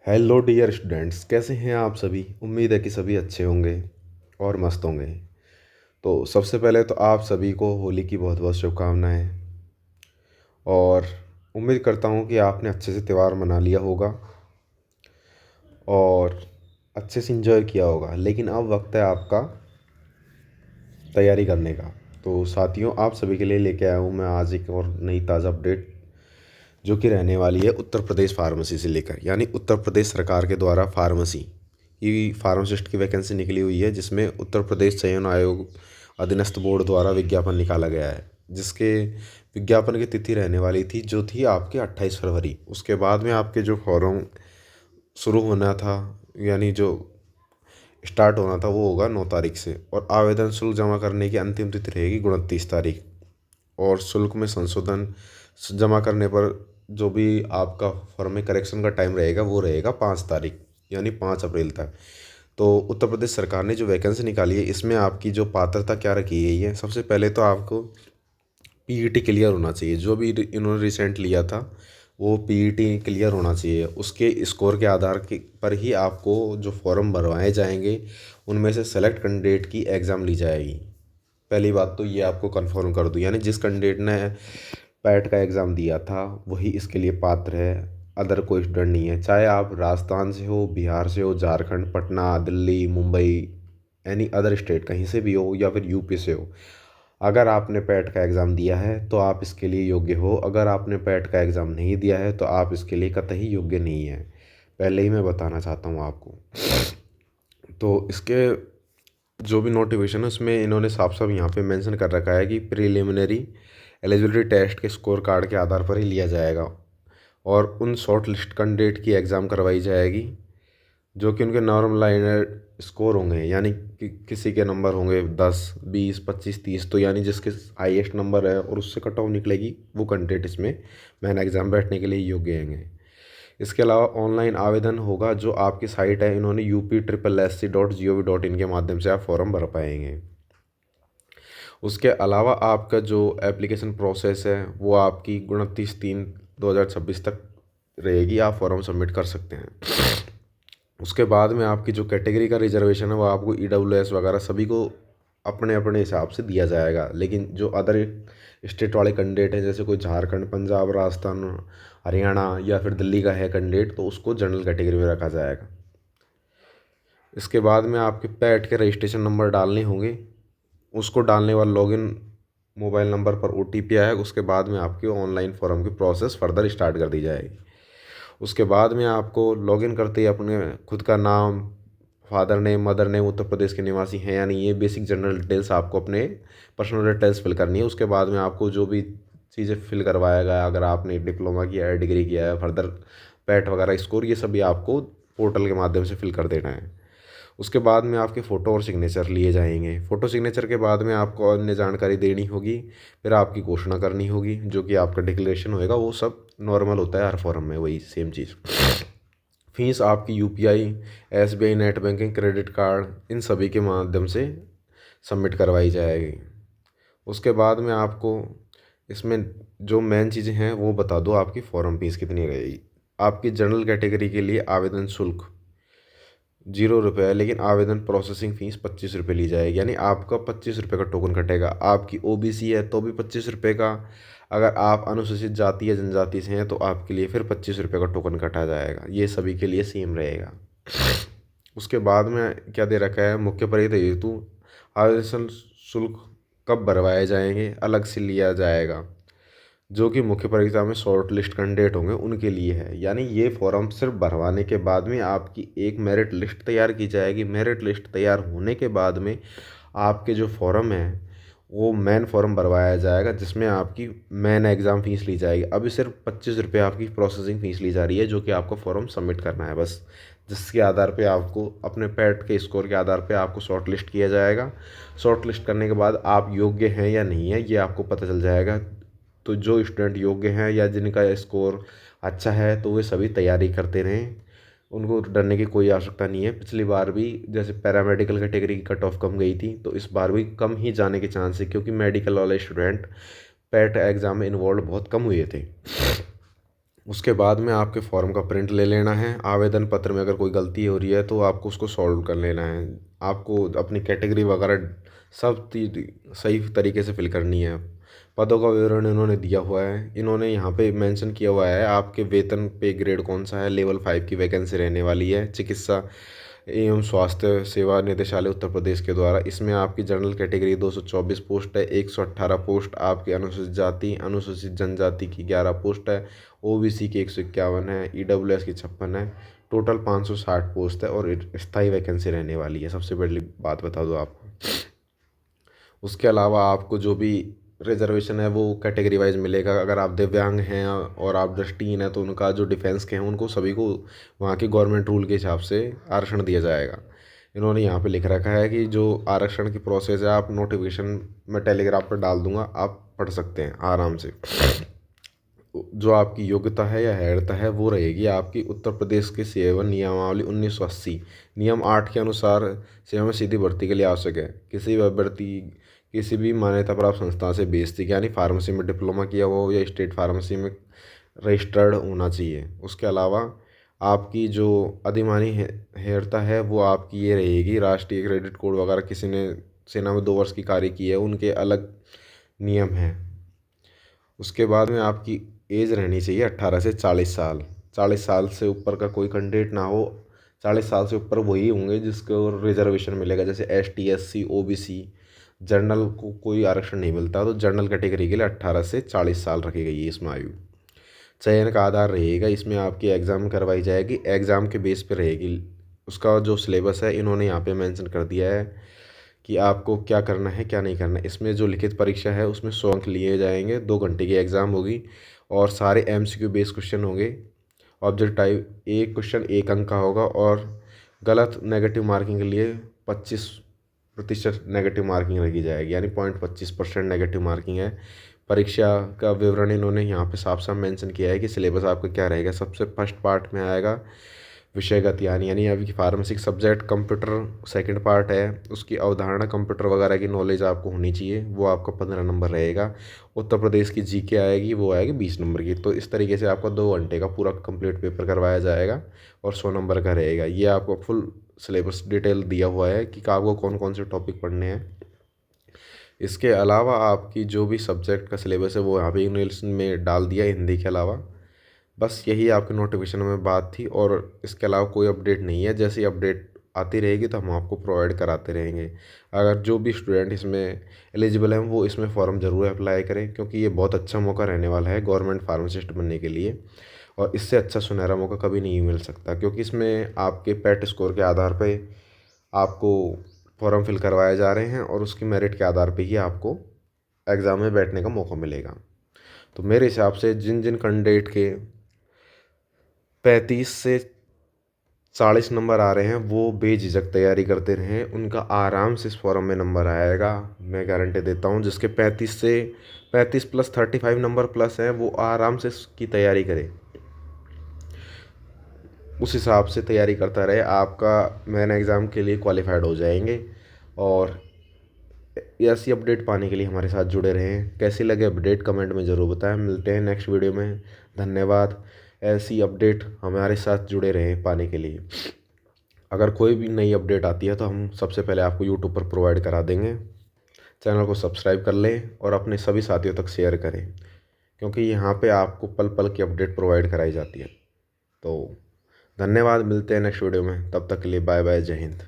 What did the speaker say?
Hello dear students, कैसे हैं आप सभी। उम्मीद है कि सभी अच्छे होंगे और मस्त होंगे। तो सबसे पहले तो आप सभी को होली की बहुत बहुत शुभकामनाएं। और उम्मीद करता हूं कि आपने अच्छे से त्यौहार मना लिया होगा और अच्छे से इंजॉय किया होगा। लेकिन अब वक्त है आपका तैयारी करने का। तो साथियों, आप सभी के लिए लेके आया हूं मैं आज एक और नई ताज़ा अपडेट, जो कि रहने वाली है उत्तर प्रदेश फार्मेसी से लेकर, यानी उत्तर प्रदेश सरकार के द्वारा फार्मेसी की फार्मासिस्ट की वैकेंसी निकली हुई है, जिसमें उत्तर प्रदेश चयन आयोग अधीनस्थ बोर्ड द्वारा विज्ञापन निकाला गया है। जिसके विज्ञापन की तिथि रहने वाली थी, जो थी आपके 28 फरवरी। उसके बाद में आपके जो फॉर्म शुरू होना था, यानी जो स्टार्ट होना था, वो होगा 9 तारीख से। और आवेदन शुल्क जमा करने की अंतिम तिथि रहेगी 29 तारीख। और शुल्क में संशोधन जमा करने पर जो भी आपका फॉर्म में करेक्शन का टाइम रहेगा, वो रहेगा 5 तारीख, यानी 5 अप्रैल तक। तो उत्तर प्रदेश सरकार ने जो वैकेंसी निकाली है, इसमें आपकी जो पात्रता क्या रखी गई है, सबसे पहले तो आपको पीईटी क्लियर होना चाहिए। जो भी इन्होंने रिसेंट लिया था, वो पीईटी क्लियर होना चाहिए। उसके स्कोर के आधार के पर ही आपको जो फॉर्म भरवाए जाएंगे, उनमें से सेलेक्ट कैंडिडेट की एग्ज़ाम ली जाएगी। पहली बात तो ये आपको कंफर्म कर दूं, यानी जिस कैंडिडेट ने पैट का एग्ज़ाम दिया था, वही इसके लिए पात्र है। अदर कोई स्टूडेंट नहीं है, चाहे आप राजस्थान से हो, बिहार से हो, Jharkhand, Patna, Delhi, Mumbai, any other state कहीं से भी हो, या फिर यूपी से हो। अगर आपने पैट का एग्ज़ाम दिया है तो आप इसके लिए योग्य हो। अगर आपने पैट का एग्ज़ाम नहीं दिया है तो आप इसके लिए कतई योग्य नहीं है। पहले ही मैं बताना चाहता हूँ आपको। तो इसके जो भी नोटिफिकेशन है, उसमें इन्होंने साफ साफ यहाँ पे मेंशन कर रखा है कि प्रीलिमिनरी एलिजिबिलिटी टेस्ट के स्कोर कार्ड के आधार पर ही लिया जाएगा। और उन शॉर्ट लिस्ट कैंडिडेट की एग्ज़ाम करवाई जाएगी, जो कि उनके नॉर्मल लाइनर स्कोर होंगे, यानी कि किसी के नंबर होंगे 10, 20, 25, 30। तो यानी जिसके हाईएस्ट नंबर है और उससे कट ऑफ निकलेगी, वो कैंडिडेट इसमें मेन एग्ज़ाम बैठने के लिए योग्य होंगे। इसके अलावा ऑनलाइन आवेदन होगा, जो आपकी साइट है, इन्होंने UP SSC.gov.in के माध्यम से आप फॉर्म भर पाएंगे। उसके अलावा आपका जो एप्लीकेशन प्रोसेस है, वो आपकी 29/3/2026 तक रहेगी। आप फॉर्म सबमिट कर सकते हैं। उसके बाद में आपकी जो कैटेगरी का रिजर्वेशन है, वो आपको EWS वगैरह सभी को अपने अपने हिसाब से दिया जाएगा। लेकिन जो अदर स्टेट वाले कैंडिडेट हैं, जैसे कोई झारखंड, पंजाब, राजस्थान, हरियाणा या फिर दिल्ली का है कैंडिडेट, तो उसको जनरल कैटेगरी में रखा जाएगा। इसके बाद में आपके पैट के रजिस्ट्रेशन नंबर डालने होंगे। उसको डालने वाला लॉगिन मोबाइल नंबर पर OTP आएगा। उसके बाद में आपकी ऑनलाइन फॉर्म की प्रोसेस फर्दर स्टार्ट कर दी जाएगी। उसके बाद में आपको लॉगिन करते ही अपने खुद का नाम, father name, mother name, Uttar Pradesh के निवासी हैं या नहीं, ये बेसिक जनरल डिटेल्स आपको अपने पर्सनल डिटेल्स फिल करनी है। उसके बाद में आपको जो भी चीज़ें फिल करवाया गया, अगर आपने डिप्लोमा किया है, डिग्री किया है, फर्दर पैट वगैरह स्कोर, ये सभी आपको पोर्टल के माध्यम से फिल कर देना है। उसके बाद में आपके फ़ोटो और सिग्नेचर लिए जाएंगे। फ़ोटो सिग्नेचर के बाद में आपको अन्य जानकारी देनी होगी। फिर आपकी घोषणा करनी होगी, जो कि आपका डिक्लेरेशन होएगा। वो सब नॉर्मल होता है हर फॉर्म में, वही सेम चीज़। फीस आपकी UPI, SBI net banking, credit card, इन सभी के माध्यम से सबमिट करवाई जाएगी। उसके बाद में आपको इसमें जो मेन चीज़ें हैं वो बता दो, आपकी फॉर्म फीस कितनी रहेगी। आपकी जनरल कैटेगरी के लिए आवेदन शुल्क 0 रुपये है, लेकिन आवेदन प्रोसेसिंग फ़ीस 25 रुपये ली जाएगी। यानी आपका 25 रुपये का टोकन कटेगा। आपकी OBC है तो भी 25 रुपये का। अगर आप अनुसूचित जाति या जनजाति से हैं, तो आपके लिए फिर 25 रुपये का टोकन कटा जाएगा। ये सभी के लिए सेम रहेगा। उसके बाद में क्या दे रखा है, मुख्य परीक्षा हेतु आवेदन शुल्क कब भरवाए जाएंगे, अलग से लिया जाएगा। जो कि मुख्य परीक्षा में शॉर्ट लिस्ट कैंडिडेट होंगे, उनके लिए है। यानी ये फॉर्म सिर्फ भरवाने के बाद में आपकी एक मेरिट लिस्ट तैयार की जाएगी। मेरिट लिस्ट तैयार होने के बाद में आपके जो फॉर्म है, वो मेन फॉर्म भरवाया जाएगा, जिसमें आपकी मेन एग्ज़ाम फ़ीस ली जाएगी। अभी सिर्फ 25 रुपये आपकी प्रोसेसिंग फ़ीस ली जा रही है, जो कि आपको फॉर्म सबमिट करना है बस। जिसके आधार पे आपको अपने पैट के स्कोर के आधार पे आपको शॉर्ट लिस्ट किया जाएगा। शॉर्ट लिस्ट करने के बाद आप योग्य हैं या नहीं है, ये आपको पता चल जाएगा। तो जो स्टूडेंट योग्य हैं या जिनका स्कोर अच्छा है, तो वे सभी तैयारी करते रहें। उनको डरने की कोई आवश्यकता नहीं है। पिछली बार भी जैसे पैरामेडिकल कैटेगरी की कट ऑफ कम गई थी, तो इस बार भी कम ही जाने के चांस है, क्योंकि मेडिकल वाले स्टूडेंट पैट एग्ज़ाम में इन्वॉल्व बहुत कम हुए थे। उसके बाद में आपके फॉर्म का प्रिंट ले लेना है। आवेदन पत्र में अगर कोई गलती हो रही है तो आपको उसको सॉल्व कर लेना है। आपको अपनी कैटेगरी वगैरह सब सही तरीके से फिल करनी है। पदों का विवरण इन्होंने दिया हुआ है। इन्होंने यहाँ पे मेंशन किया हुआ है आपके वेतन पे ग्रेड कौन सा है। लेवल 5 की वैकेंसी रहने वाली है चिकित्सा एवं स्वास्थ्य सेवा निदेशालय उत्तर प्रदेश के द्वारा। इसमें आपकी जनरल कैटेगरी 224 पोस्ट है, 118 पोस्ट आपकी अनुसूचित जाति अनुसूचित जनजाति की 11 पोस्ट है, ओबीसी की 151 है, ईडब्ल्यूएस की 56 है। टोटल 560 पोस्ट है और स्थायी वैकेंसी रहने वाली है। सबसे पहली बात बता दो आपको। उसके अलावा आपको जो भी रिजर्वेशन है वो कैटेगरी वाइज मिलेगा। अगर आप दिव्यांग हैं और आप दृष्टिहीन हैं तो उनका जो डिफेंस के हैं उनको सभी को वहाँ के गवर्नमेंट रूल के हिसाब से आरक्षण दिया जाएगा। इन्होंने यहाँ पे लिख रखा है कि जो आरक्षण की प्रोसेस है आप नोटिफिकेशन में टेलीग्राफ पर डाल दूंगा, आप पढ़ सकते हैं आराम से। जो आपकी योग्यता है या हैरता है वो रहेगी आपकी उत्तर प्रदेश की सेवा नियमावली 1980 नियम 8 के अनुसार सेवा में सीधी भर्ती के लिए आवश्यक है। किसी भी अभ्यर्थी किसी भी मान्यता प्राप्त संस्था से बेसिक यानी फार्मेसी में डिप्लोमा किया हुआ हो या स्टेट फार्मेसी में रजिस्टर्ड होना चाहिए। उसके अलावा आपकी जो अधिमानी हैरता है वो आपकी ये रहेगी, राष्ट्रीय क्रेडिट कोड वगैरह किसी ने सेना में 2 वर्ष की कार्य की है उनके अलग नियम हैं। उसके बाद में आपकी एज रहनी चाहिए 18 से 40 साल। 40 साल से ऊपर का कोई कैंडिडेट ना हो। 40 साल से ऊपर वही होंगे जिसको रिजर्वेशन मिलेगा, जैसे एसटी एससी ओबीसी। जनरल को कोई आरक्षण नहीं मिलता, तो जनरल कैटेगरी के लिए 18 से 40 साल रखी गई है इसमें आयु। चयन का आधार रहेगा, इसमें आपकी एग्ज़ाम करवाई जाएगी, एग्ज़ाम के बेस पे रहेगी। उसका जो सिलेबस है इन्होंने यहाँ पे मेंशन कर दिया है कि आपको क्या करना है क्या नहीं करना है। इसमें जो लिखित परीक्षा है उसमें 100 अंक लिए जाएंगे, 2 घंटे की एग्ज़ाम होगी और सारे एमसीक्यू बेस्ड क्वेश्चन होंगे। ऑब्जेक्ट टाइप एक क्वेश्चन 1 अंक का होगा और गलत नेगेटिव मार्किंग के लिए 25% नेगेटिव मार्किंग रखी जाएगी, यानी 0.25% नेगेटिव मार्किंग है। परीक्षा का विवरण इन्होंने यहाँ पे साफ साफ मेंशन किया है कि सिलेबस आपका क्या रहेगा। सबसे फर्स्ट पार्ट में आएगा विषयगत यानी अभी pharmacy subject. Computer second part है, उसकी अवधारणा कंप्यूटर वगैरह की नॉलेज आपको होनी चाहिए, वो आपका 15 नंबर रहेगा। उत्तर प्रदेश की जीके आएगी, वो आएगी 20 नंबर की। तो इस तरीके से आपका 2 घंटे का पूरा कंप्लीट पेपर करवाया जाएगा और 100 नंबर का रहेगा। ये आपको फुल सिलेबस डिटेल दिया हुआ है कि आपको कौन कौन से टॉपिक पढ़ने हैं। इसके अलावा आपकी जो भी सब्जेक्ट का सिलेबस है वो यहाँ पे इंग्लिश में डाल दिया हिंदी के अलावा। बस यही आपके नोटिफिकेशन में बात थी और इसके अलावा कोई अपडेट नहीं है। जैसी अपडेट आती रहेगी तो हम आपको प्रोवाइड कराते रहेंगे। अगर जो भी स्टूडेंट इसमें एलिजिबल हैं वो इसमें फ़ॉर्म ज़रूर अप्लाई करें, क्योंकि ये बहुत अच्छा मौका रहने वाला है गवर्नमेंट फार्मासिस्ट बनने के लिए। और इससे अच्छा सुनहरा मौका कभी नहीं मिल सकता, क्योंकि इसमें आपके पेट स्कोर के आधार पर आपको फॉर्म फिल करवाए जा रहे हैं और उसकी मेरिट के आधार पे ही आपको एग्ज़ाम में बैठने का मौका मिलेगा। तो मेरे हिसाब से जिन जिन कैंडिडेट के 35 से 40 नंबर आ रहे हैं वो बेझिझक तैयारी करते रहें, उनका आराम से इस फॉर्म में नंबर आएगा, मैं गारंटी देता हूँ। जिसके 35 प्लस 35 नंबर प्लस हैं वो आराम से इसकी तैयारी करें, उस हिसाब से तैयारी करता रहे, आपका मेन एग्ज़ाम के लिए क्वालिफाइड हो जाएंगे। और ऐसी अपडेट पाने के लिए हमारे साथ जुड़े रहें। कैसी लगे अपडेट कमेंट में ज़रूर बताएं। मिलते हैं नेक्स्ट वीडियो में। धन्यवाद। ऐसी अपडेट हमारे साथ जुड़े रहें पाने के लिए। अगर कोई भी नई अपडेट आती है तो हम सबसे पहले आपको यूट्यूब पर प्रोवाइड करा देंगे। चैनल को सब्सक्राइब कर लें और अपने सभी साथियों तक शेयर करें, क्योंकि यहाँ पे आपको पल पल की अपडेट प्रोवाइड कराई जाती है। तो धन्यवाद, मिलते हैं नेक्स्ट वीडियो में। तब तक के लिए बाय बाय, जय हिंद।